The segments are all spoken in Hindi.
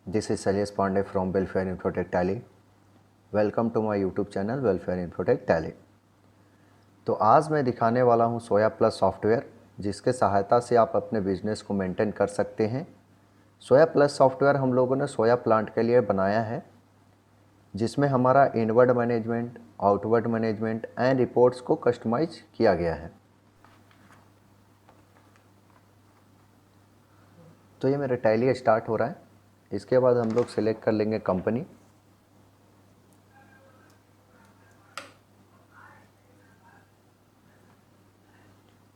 This is Shailesh Pandey from Welfare Infotech Tally. Welcome to my YouTube channel Welfare Infotech Tally. तो आज मैं दिखाने वाला हूं सोया प्लस सॉफ्टवेयर, जिसके सहायता से आप अपने बिजनेस को मेंटेन कर सकते हैं। सोया प्लस सॉफ्टवेयर हम लोगों ने सोया प्लांट के लिए बनाया है, जिसमें हमारा inward management, outward management and reports को कस्टमाइज किया गया है। तो ये मेरा टैली स्टार्ट हो रहा है। इसके बाद हम लोग सिलेक्ट कर लेंगे कंपनी।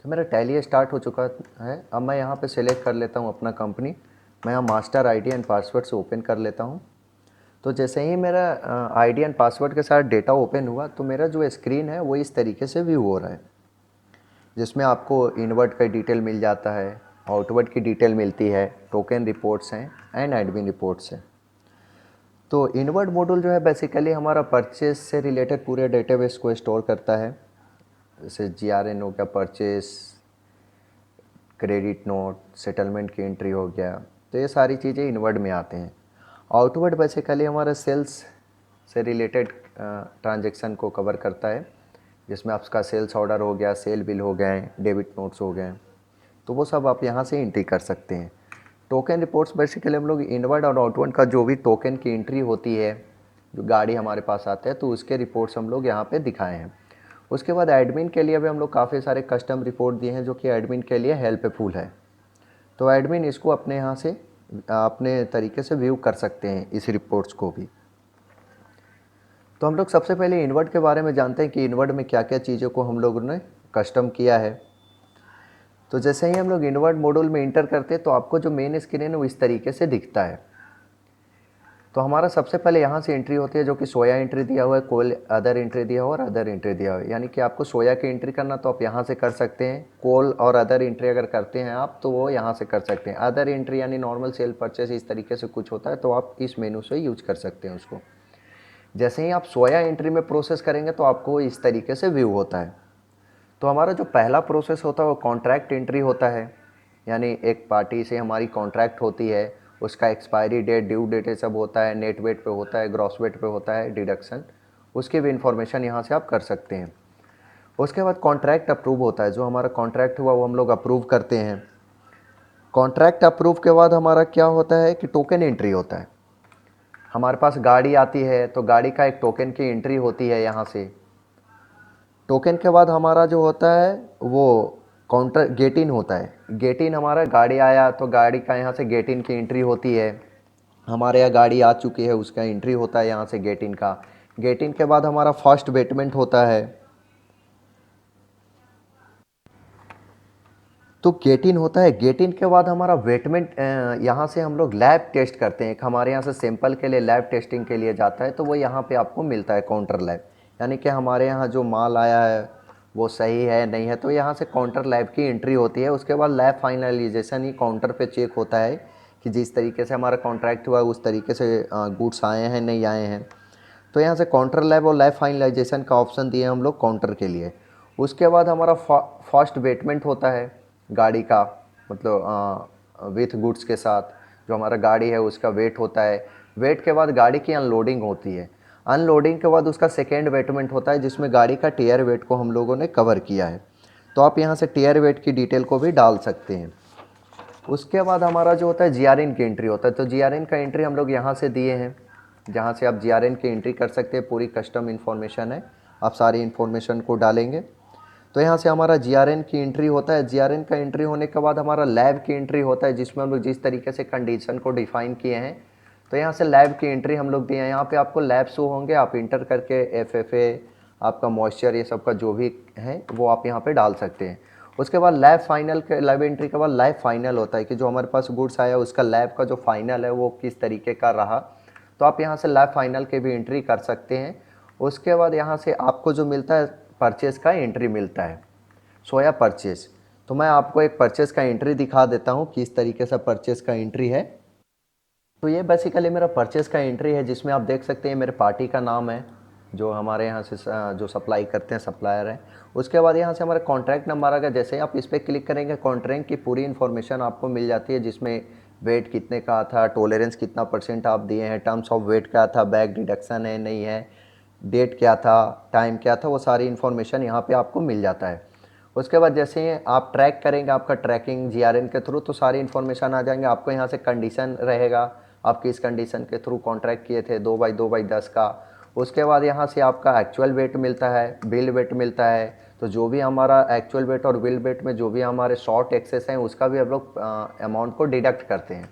तो मेरा टैली स्टार्ट हो चुका है। अब मैं यहाँ पे सिलेक्ट कर लेता हूँ अपना कंपनी। मैं यहाँ मास्टर आईडी एंड पासवर्ड से ओपन कर लेता हूँ। तो जैसे ही मेरा आईडी एंड पासवर्ड के साथ डेटा ओपन हुआ, तो मेरा जो स्क्रीन है वो इस तरीके से व्यू हो रहा है, जिसमें आपको इनवर्ट का डिटेल मिल जाता है, आउटवर्ड की डिटेल मिलती है, टोकन रिपोर्ट्स हैं एंड एडमिन रिपोर्ट्स हैं। तो इनवर्ट मॉड्यूल जो है बेसिकली हमारा परचेज से रिलेटेड पूरे डेटाबेस को स्टोर करता है। जैसे GRN हो गया, परचेस, क्रेडिट नोट, सेटलमेंट की एंट्री हो गया, तो ये सारी चीज़ें इनवर्ड में आते हैं। आउटवर्ड बेसिकली हमारा सेल्स से रिलेटेड ट्रांजैक्शन को कवर करता है, जिसमें आपका सेल्स ऑर्डर हो गया, सेल बिल हो गए, डेबिट नोट्स हो गए, तो वो सब आप यहाँ से एंट्री कर सकते हैं। टोकन रिपोर्ट्स बेसिकली हम लोग इनवर्ड और आउटवर्ड का जो भी टोकन की एंट्री होती है, जो गाड़ी हमारे पास आते हैं, तो उसके रिपोर्ट्स हम लोग यहाँ पे दिखाए हैं। उसके बाद एडमिन के लिए भी हम लोग काफ़ी सारे कस्टम रिपोर्ट दिए हैं, जो कि एडमिन के लिए हेल्पफुल है। तो एडमिन इसको अपने यहाँ से अपने तरीके से व्यू कर सकते हैं इस रिपोर्ट्स को भी। तो हम लोग सबसे पहले इनवर्ट के बारे में जानते हैं कि इनवर्ट में क्या क्या चीज़ों को हम लोगों ने कस्टम किया है। तो जैसे ही हम लोग इनवर्ट मॉड्यूल में इंटर करते हैं, तो आपको जो मेन स्क्रीन है वो इस तरीके से दिखता है। तो हमारा सबसे पहले यहाँ से एंट्री होती है, जो कि सोया एंट्री दिया हुआ है, कोल अदर एंट्री दिया हुआ है और अदर एंट्री दिया हुआ है। यानी कि आपको सोया की एंट्री करना तो आप यहाँ से कर सकते हैं। कोल और अदर एंट्री अगर करते हैं आप, तो वो यहाँ से कर सकते हैं। अदर एंट्री यानी नॉर्मल सेल परचेस इस तरीके से कुछ होता है, तो आप इस मेनू से यूज कर सकते हैं उसको। जैसे ही आप सोया एंट्री में प्रोसेस करेंगे, तो आपको इस तरीके से व्यू होता है। तो हमारा जो पहला प्रोसेस होता है वो कॉन्ट्रैक्ट एंट्री होता है। यानी एक पार्टी से हमारी कॉन्ट्रैक्ट होती है, उसका एक्सपायरी डेट, ड्यू डेट, ये सब होता है, नेट वेट पे होता है, ग्रॉस वेट पे होता है, डिडक्शन, उसकी भी इन्फॉर्मेशन यहाँ से आप कर सकते हैं। उसके बाद कॉन्ट्रैक्ट अप्रूव होता है। जो हमारा कॉन्ट्रैक्ट हुआ वो हम लोग अप्रूव करते हैं। कॉन्ट्रैक्ट अप्रूव के बाद हमारा क्या होता है कि टोकन एंट्री होता है। हमारे पास गाड़ी आती है, तो गाड़ी का एक टोकन की एंट्री होती है यहाँ से। टोकन के बाद हमारा जो होता है वो काउंटर गेट इन होता है। गेट इन हमारा गाड़ी आया, तो गाड़ी का यहाँ से गेट इन की एंट्री होती है। हमारे यहाँ गाड़ी आ चुकी है, उसका एंट्री होता है यहाँ से गेट इन का। गेट इन के बाद हमारा फर्स्ट वेटमेंट होता है। तो गेट इन होता है। गेट इन के बाद हमारा वेटमेंट, यहाँ से हम लोग लैब टेस्ट करते हैं। हमारे यहाँ से सैंपल के लिए लैब टेस्टिंग के लिए जाता है, तो वो यहाँ पे आपको मिलता है काउंटर लैब। यानी कि हमारे यहाँ जो माल आया है वो सही है नहीं है, तो यहाँ से काउंटर लैब की एंट्री होती है। उसके बाद लैब फाइनलाइजेशन ही काउंटर पे चेक होता है कि जिस तरीके से हमारा कॉन्ट्रैक्ट हुआ उस तरीके से गुड्स आए हैं नहीं आए हैं। तो यहाँ से काउंटर लैब और लैब फाइनलाइजेशन का ऑप्शन दिए हम लोग काउंटर के लिए। उसके बाद हमारा फर्स्ट वेटमेंट होता है गाड़ी का, मतलब विथ गुड्स के साथ जो हमारा गाड़ी है उसका वेट होता है। वेट के बाद गाड़ी की अनलोडिंग होती है। अनलोडिंग के बाद उसका सेकेंड वेटमेंट होता है, जिसमें गाड़ी का टीयर वेट को हम लोगों ने कवर किया है। तो आप यहाँ से टीयर वेट की डिटेल को भी डाल सकते हैं। उसके बाद हमारा जो होता है GRN की एंट्री होता है। तो GRN का एंट्री हम लोग यहाँ से दिए हैं, जहाँ से आप GRN की एंट्री कर सकते हैं। पूरी कस्टम इन्फॉर्मेशन है, आप सारी इन्फॉर्मेशन को डालेंगे। तो यहाँ से हमारा GRN की एंट्री होता है। GRN का एंट्री होने के बाद हमारा लैब की एंट्री होता है, जिसमें हम लोग जिस तरीके से कंडीशन को डिफाइन किए हैं, तो यहाँ से लैब की एंट्री हम लोग दिए हैं। यहाँ पे आपको लैब शो होंगे, आप इंटर करके FFA, आपका मॉइस्चर, ये सब का जो भी है वो आप यहाँ पे डाल सकते हैं। उसके बाद लैब फाइनल के, लैब एंट्री के बाद लैब फाइनल होता है कि जो हमारे पास गुड्स आया उसका लैब का जो फाइनल है वो किस तरीके का रहा, तो आप यहाँ से लैब फाइनल के भी एंट्री कर सकते हैं। उसके बाद यहाँ से आपको जो मिलता है परचेज़ का एंट्री मिलता है, सोया परचेज़। तो मैं आपको एक परचेज़ का एंट्री दिखा देता हूँ कि इस तरीके से परचेज़ का एंट्री है। तो ये बेसिकली मेरा परचेज़ का एंट्री है, जिसमें आप देख सकते हैं मेरे पार्टी का नाम है, जो हमारे यहाँ से जो सप्लाई करते हैं सप्लायर हैं। उसके बाद यहाँ से हमारा कॉन्ट्रैक्ट नंबर आ गया। जैसे ही आप इस पर क्लिक करेंगे, कॉन्ट्रैक्ट की पूरी इन्फॉर्मेशन आपको मिल जाती है, जिसमें वेट कितने का था, टॉलरेंस कितना % आप दिए हैं, टर्म्स ऑफ वेट क्या था, बैक डिडक्शन है नहीं है, डेट क्या था, टाइम क्या था, वो सारी इन्फॉर्मेशन यहाँ पे आपको मिल जाता है। उसके बाद जैसे ही आप ट्रैक करेंगे आपका ट्रैकिंग जीआरएन के थ्रू, तो सारी इन्फॉर्मेशन आ जाएंगे आपको। यहाँ से कंडीशन रहेगा, आप किस कंडीशन के थ्रू कॉन्ट्रैक्ट किए थे, 2x2x10 का। उसके बाद यहाँ से आपका एक्चुअल वेट मिलता है, बिल वेट मिलता है। तो जो भी हमारा एक्चुअल वेट और बिल वेट में जो भी हमारे शॉर्ट एक्सेस हैं उसका भी हम लोग अमाउंट को डिडक्ट करते हैं।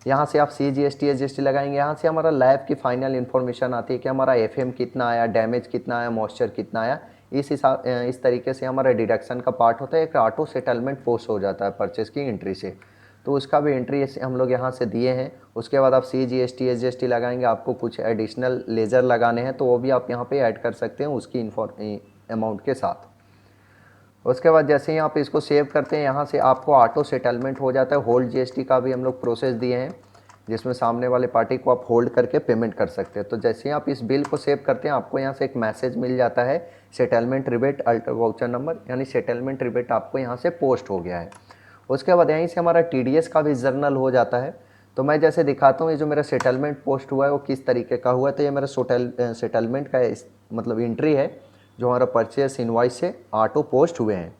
यहाँ से आप CGST SGST लगाएंगे। यहाँ से हमारा लैब की फाइनल इन्फॉर्मेशन आती है कि हमारा FM कितना आया, डैमेज कितना आया, मॉइस्चर कितना आया। इस तरीके से हमारा डिडक्शन का पार्ट होता है। एक ऑटो सेटलमेंट पोस्ट हो जाता है परचेस की एंट्री से, तो उसका भी एंट्री हम लोग यहाँ से दिए हैं। उसके बाद आप CGST SGST लगाएंगे, आपको कुछ एडिशनल लेज़र लगाने हैं तो वो भी आप यहाँ पे ऐड कर सकते हैं उसकी अमाउंट के साथ। उसके बाद जैसे ही आप इसको सेव करते हैं यहाँ से आपको ऑटो सेटलमेंट हो जाता है। होल्ड GST का भी हम लोग प्रोसेस दिए हैं, जिसमें सामने वाले पार्टी को आप होल्ड करके पेमेंट कर सकते हैं। तो जैसे ही आप इस बिल को सेव करते हैं आपको यहाँ से एक मैसेज मिल जाता है, settlement rebate alter voucher number, यानी सेटलमेंट रिबेट आपको यहाँ से पोस्ट हो गया है। उसके बाद यहीं से हमारा TDS का भी जर्नल हो जाता है। तो मैं जैसे दिखाता हूँ ये जो मेरा सेटलमेंट पोस्ट हुआ है वो किस तरीके का हुआ है। तो ये मेरा सेटलमेंट का मतलब एंट्री है जो हमारा परचेस इनवॉइस से ऑटो पोस्ट हुए हैं।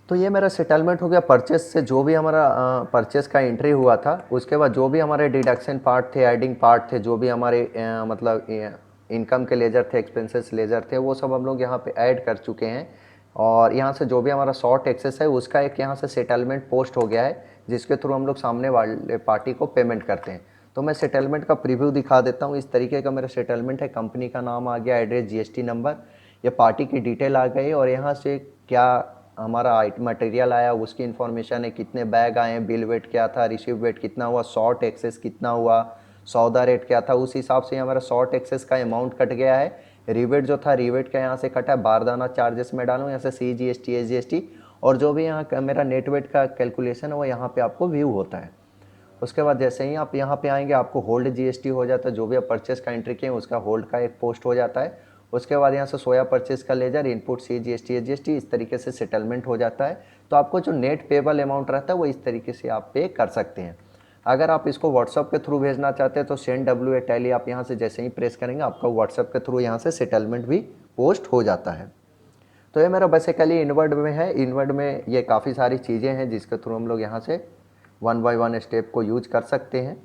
तो ये मेरा सेटलमेंट हो गया परचेस से। जो भी हमारा परचेस का एंट्री हुआ था उसके बाद जो भी हमारे डिडक्शन पार्ट थे, एडिंग पार्ट थे, जो भी हमारे मतलब इनकम के लेजर थे, एक्सपेंसेस लेजर थे, वो सब हम लोग यहाँ पे ऐड कर चुके हैं। और यहाँ से जो भी हमारा शॉर्ट एक्सेस है उसका एक यहाँ से सेटलमेंट पोस्ट हो गया है, जिसके थ्रू हम लोग सामने वाले पार्टी को पेमेंट करते हैं। तो मैं सेटलमेंट का प्रीव्यू दिखा देता हूँ। इस तरीके का मेरा सेटलमेंट है। कंपनी का नाम आ गया, एड्रेस, GST नंबर, ये पार्टी की डिटेल आ गई, और यहाँ से क्या हमारा मटेरियल आया उसकी इन्फॉर्मेशन है, कितने बैग आए हैं, बिल वेट क्या था, रिसीव वेट कितना हुआ, शॉर्ट एक्सेस कितना हुआ, सौदा रेट क्या था, उस हिसाब से हमारा शॉर्ट एक्सेस का अमाउंट कट गया है। रिवेट जो था, रिवेट का यहाँ से कटा है, बारदाना चार्जेस में डालूँ यहाँ से CGST SGST, और जो भी यहाँ का मेरा नेट वेट का कैलकुलेशन है वो यहाँ पे आपको व्यू होता है। उसके बाद जैसे ही आप यहाँ पे आएंगे आपको होल्ड GST हो जाता है। जो भी आप परचेस का एंट्री किए उसका होल्ड का एक पोस्ट हो जाता है। उसके बाद यहाँ से सोया परचेस का लेजर, इनपुट CGST SGST, इस तरीके से सेटलमेंट हो जाता है। तो आपको जो नेट पेबल अमाउंट रहता है वो इस तरीके से आप पे कर सकते हैं। अगर आप इसको व्हाट्सअप के थ्रू भेजना चाहते हैं तो सेंड WA टैली आप यहाँ से जैसे ही प्रेस करेंगे आपका व्हाट्सअप के थ्रू यहाँ से सेटलमेंट भी पोस्ट हो जाता है। तो ये मेरा बेसिकली इनवर्ड में है। इनवर्ड में ये काफ़ी सारी चीज़ें हैं जिसके थ्रू हम लोग यहाँ से 1 बाय 1 स्टेप को यूज कर सकते हैं।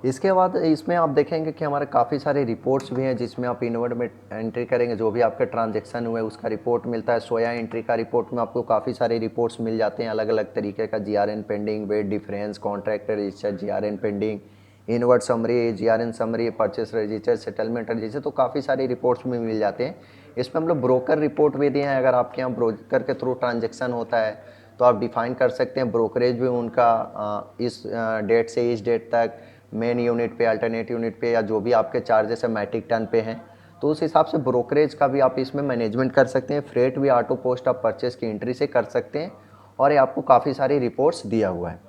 इसके बाद इसमें आप देखेंगे कि हमारे काफ़ी सारे रिपोर्ट्स भी हैं जिसमें आप इनवर्ड में एंट्री करेंगे, जो भी आपके ट्रांजैक्शन हुए उसका रिपोर्ट मिलता है। सोया एंट्री का रिपोर्ट में आपको काफ़ी सारे रिपोर्ट्स मिल जाते हैं अलग अलग तरीके का, GRN pending, wait difference, contract register, GRN pending, inward summary, GRN summary, purchase register, settlement register, तो काफ़ी सारे रिपोर्ट्स में मिल जाते हैं। इसमें हम लोग ब्रोकर रिपोर्ट भी दिए हैं। अगर आपके यहाँ ब्रोकर के थ्रू ट्रांजेक्शन होता है तो आप डिफाइन कर सकते हैं ब्रोकरेज भी उनका इस डेट से इस डेट तक मेन यूनिट पे, अल्टरनेट यूनिट पे, या जो भी आपके चार्जेस है मैट्रिक टन पे हैं, तो उस हिसाब से ब्रोकरेज का भी आप इसमें मैनेजमेंट कर सकते हैं। फ्रेट भी ऑटो पोस्ट आप परचेस की एंट्री से कर सकते हैं, और ये आपको काफ़ी सारी रिपोर्ट्स दिया हुआ है।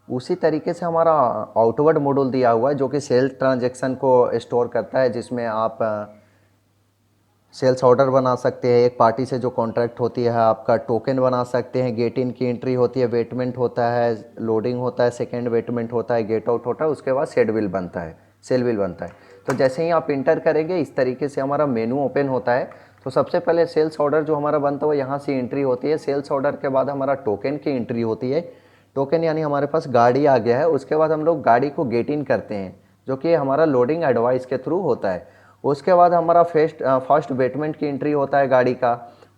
उसी तरीके से हमारा आउटवर्ड मॉड्यूल दिया हुआ है जो कि सेल्स ट्रांजेक्शन को स्टोर करता है, जिसमें आप सेल्स ऑर्डर बना सकते हैं, एक पार्टी से जो कॉन्ट्रैक्ट होती है, आपका टोकन बना सकते हैं, गेट इन की एंट्री होती है, वेटमेंट होता है, लोडिंग होता है, सेकेंड वेटमेंट होता है, गेट आउट होता है, उसके बाद सेल बिल बनता है, सेल बिल बनता है। तो जैसे ही आप इंटर करेंगे इस तरीके से हमारा मेनू ओपन होता है। तो सबसे पहले सेल्स ऑर्डर जो हमारा बनता है वो यहाँ से एंट्री होती है। सेल्स ऑर्डर के बाद हमारा टोकन की एंट्री होती है। टोकन यानी हमारे पास गाड़ी आ गया है, उसके बाद हम लोग गाड़ी को गेट इन करते हैं, जो कि हमारा लोडिंग एडवाइस के थ्रू होता है। उसके बाद हमारा फर्स्ट बेटमेंट की एंट्री होता है गाड़ी का।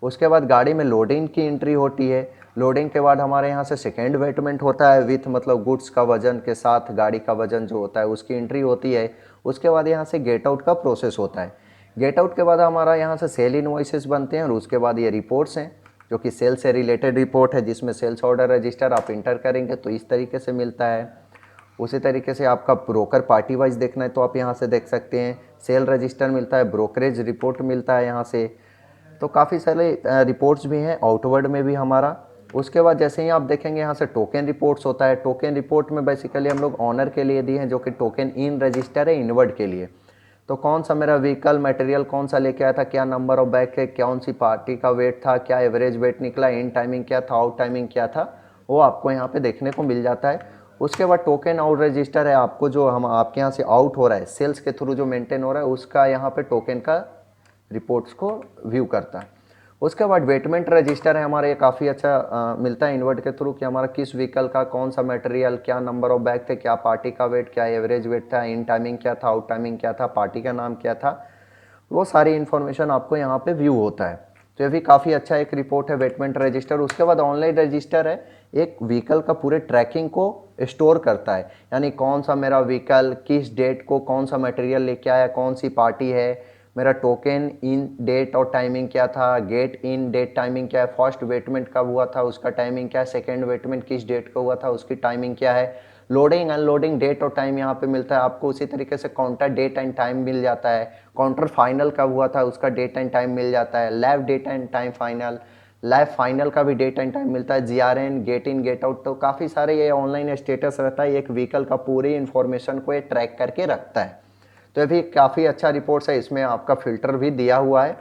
उसके बाद गाड़ी में लोडिंग की एंट्री होती है। लोडिंग के बाद हमारे यहाँ से सेकेंड बेटमेंट होता है विथ मतलब गुड्स का वजन के साथ, गाड़ी का वजन जो होता है उसकी एंट्री होती है। उसके बाद यहाँ से गेट आउट का प्रोसेस होता है। गेट आउट के बाद हमारा यहाँ से सेल इनवॉइसेस बनते हैं, और उसके बाद ये रिपोर्ट्स हैं जो कि सेल से रिलेटेड रिपोर्ट है, जिसमें सेल्स ऑर्डर रजिस्टर आप इंटर करेंगे तो इस तरीके से मिलता है। उसी तरीके से आपका ब्रोकर पार्टी वाइज देखना है तो आप यहाँ से देख सकते हैं, सेल रजिस्टर मिलता है, ब्रोकरेज रिपोर्ट मिलता है यहाँ से। तो काफ़ी सारे रिपोर्ट्स भी हैं आउटवर्ड में भी हमारा। उसके बाद जैसे ही आप देखेंगे यहाँ से टोकन रिपोर्ट्स होता है। टोकन रिपोर्ट में बेसिकली हम लोग ऑनर के लिए दिए हैं, जो कि टोकन इन रजिस्टर है इनवर्ड के लिए। तो कौन सा मेरा व्हीकल मटेरियल कौन सा लेके आया था, क्या नंबर ऑफ बैग है, कौन सी पार्टी का वेट था, क्या एवरेज वेट निकला, इन टाइमिंग क्या था, आउट टाइमिंग क्या था, वो आपको यहाँ पे देखने को मिल जाता है। उसके बाद टोकन आउट रजिस्टर है, आपको जो हम आपके यहाँ से आउट हो रहा है सेल्स के थ्रू जो मेंटेन हो रहा है उसका यहाँ पे टोकन का रिपोर्ट्स को व्यू करता है। उसके बाद वेटमेंट रजिस्टर है हमारा, ये काफ़ी अच्छा मिलता है इन्वर्ट के थ्रू कि हमारा किस व्हीकल का कौन सा मटेरियल, क्या नंबर ऑफ बैग थे, क्या पार्टी का वेट, क्या एवरेज वेट था, इन टाइमिंग क्या था, आउट टाइमिंग क्या था, पार्टी का नाम क्या था, वो सारी इन्फॉर्मेशन आपको यहाँ पे व्यू होता है। तो ये भी काफ़ी अच्छा एक रिपोर्ट है वेटमेंट रजिस्टर। उसके बाद ऑनलाइन रजिस्टर है, एक व्हीकल का पूरे ट्रैकिंग को स्टोर करता है, यानी कौन सा मेरा व्हीकल किस डेट को कौन सा मटेरियल लेके आया, कौन सी पार्टी है, मेरा टोकन इन डेट और टाइमिंग क्या था, गेट इन डेट टाइमिंग क्या है, फर्स्ट वेटमेंट कब हुआ था उसका टाइमिंग क्या है, सेकेंड वेटमेंट किस डेट को हुआ था उसकी टाइमिंग क्या है, लोडिंग अनलोडिंग डेट और टाइम यहाँ पे मिलता है आपको। उसी तरीके से काउंटर डेट एंड टाइम मिल जाता है, काउंटर फाइनल कब हुआ था उसका डेट एंड टाइम मिल जाता है, lab date and time final, lab final का भी डेट एंड टाइम मिलता है, GRN gate in gate out. तो काफ़ी सारे ये ऑनलाइन स्टेटस रहता है, एक व्हीकल का पूरी इन्फॉर्मेशन को ये ट्रैक करके रखता है। तो ये भी काफ़ी अच्छा रिपोर्ट्स है, इसमें आपका फिल्टर भी दिया हुआ है।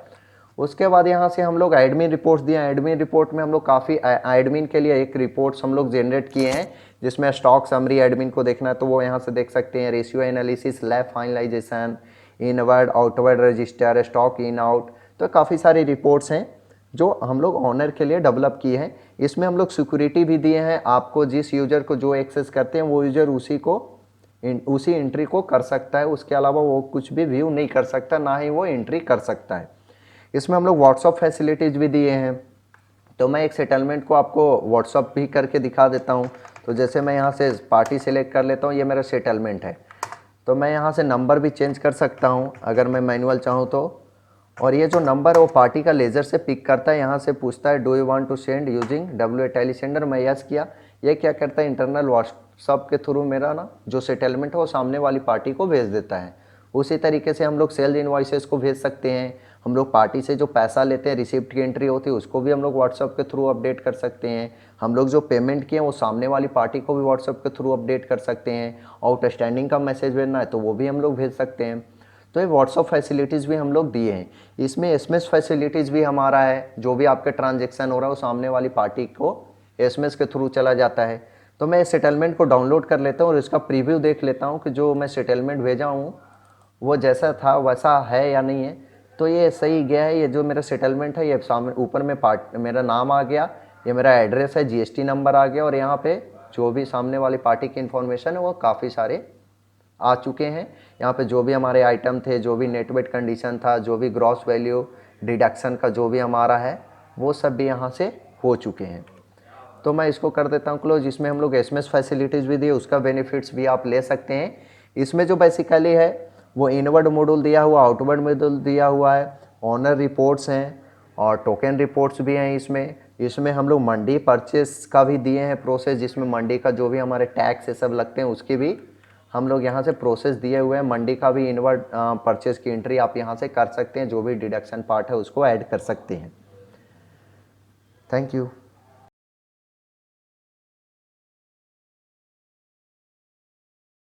उसके बाद यहाँ से हम लोग एडमिन रिपोर्ट्स दिए हैं। एडमिन रिपोर्ट में हम लोग काफ़ी एडमिन के लिए एक रिपोर्ट्स हम लोग जनरेट किए हैं, जिसमें स्टॉक समरी एडमिन को देखना है तो वो यहाँ से देख सकते हैं, ratio analysis, lab finalisation, inward outward register, stock in out. तो काफ़ी सारी रिपोर्ट्स हैं जो हम लोग ऑनर के लिए डेवलप किए हैं। इसमें हम लोग सिक्योरिटी भी दिए हैं, आपको जिस यूजर को जो एक्सेस करते हैं वो यूजर उसी एंट्री को कर सकता है, उसके अलावा वो कुछ भी व्यू नहीं कर सकता, ना ही वो एंट्री कर सकता है। इसमें हम लोग व्हाट्सअप फैसिलिटीज़ भी दिए हैं। तो मैं एक सेटलमेंट को आपको व्हाट्सअप भी करके दिखा देता हूँ। तो जैसे मैं यहाँ से पार्टी सेलेक्ट कर लेता हूँ, ये मेरा सेटलमेंट है, तो मैं यहाँ से नंबर भी चेंज कर सकता हूँ अगर मैं मैनुअल चाहूँ तो। और ये जो नंबर वो पार्टी का लेज़र से पिक करता है, यहाँ से पूछता है do you want to send using WA TeleSender, मैं यस किया। ये क्या करता है, इंटरनल व्हाट्सअप के थ्रू मेरा ना जो सेटलमेंट है वो सामने वाली पार्टी को भेज देता है। उसी तरीके से हम लोग सेल्स इनवॉइसेस को भेज सकते हैं, हम लोग पार्टी से जो पैसा लेते हैं रिसिप्ट की एंट्री होती है उसको भी हम लोग व्हाट्सअप के थ्रू अपडेट कर सकते हैं, हम लोग जो पेमेंट किए वो सामने वाली पार्टी को भी व्हाट्सअप के थ्रू अपडेट कर सकते हैं, आउटस्टैंडिंग का मैसेज भेजना है तो वो भी हम लोग भेज सकते हैं। तो ये व्हाट्सअप फैसिलिटीज़ भी हम लोग दिए हैं। इसमें एसएमएस फैसिलिटीज़ भी हमारा है, जो भी आपके ट्रांजेक्शन हो रहा है वो सामने वाली पार्टी को एसएमएस के थ्रू चला जाता है। तो मैं इस सेटलमेंट को डाउनलोड कर लेता हूँ और इसका प्रीव्यू देख लेता हूँ कि जो मैं सेटलमेंट भेजा हूँ वो जैसा था वैसा है या नहीं है। तो ये सही गया है, ये जो मेरा सेटलमेंट है ये सामने ऊपर में मेरा नाम आ गया, ये मेरा एड्रेस है, जीएसटी नंबर आ गया, और यहाँ पे जो भी सामने वाली पार्टी की इन्फॉर्मेशन है वो काफ़ी सारे आ चुके हैं। यहाँ पे जो भी हमारे आइटम थे, जो भी नेट वेट कंडीशन था, जो भी ग्रॉस वैल्यू डिडक्शन का जो भी हमारा है वो सब भी यहाँ से हो चुके हैं। तो मैं इसको कर देता हूँ क्लोज। इसमें हम लोग एसएमएस फैसिलिटीज़ भी दिए, उसका बेनिफिट्स भी आप ले सकते हैं। इसमें जो बेसिकली है वो इनवर्ड मॉड्यूल दिया हुआ, आउटवर्ड मॉड्यूल दिया हुआ है, ऑनर रिपोर्ट्स हैं और टोकन रिपोर्ट्स भी हैं। इसमें हम लोग मंडी परचेस का भी दिए हैं प्रोसेस, जिसमें मंडी का जो भी हमारे टैक्स ये सब लगते हैं उसकी भी हम लोग यहाँ से प्रोसेस दिए हुए हैं। मंडी का भी इनवर्ड परचेस की एंट्री आप यहाँ से कर सकते हैं, जो भी डिडक्शन पार्ट है उसको ऐड कर सकते हैं। Thank you.